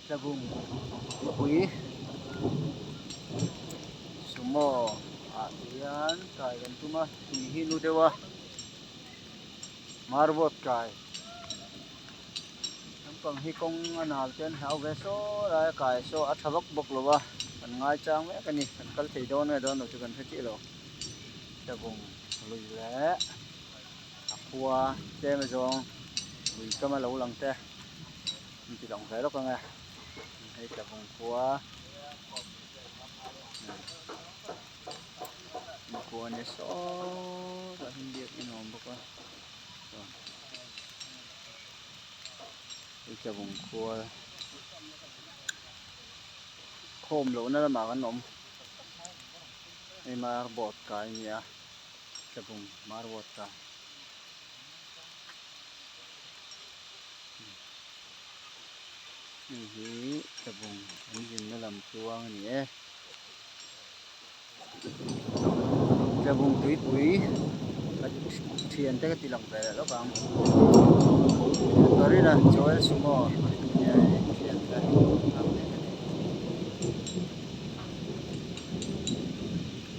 Sa vùng quý sumo yan kai kan tuma hi nu dewa marbot kai pang hi kong anal chen hau ve so ra kai so athavak bok lowa kan ngai chang me kan ni kan kal thei don ngai don chu kan thi lo sa vùng lui le aqua te ma jong lui kama lo lang te chỉ lòng thế đó con nghe hay sa vùng aqua aqua này so là hình điệp inom bok con sa vùng aqua khom lỗ nó mà cái nôm ai mà bọt cái gì à sa vùng mar bọt cái ini sa vùng ini nó làm chuông nhỉ sa vùng túi túi thiền tới cái tì lòng về đó bạn tới đây là chỗ sumo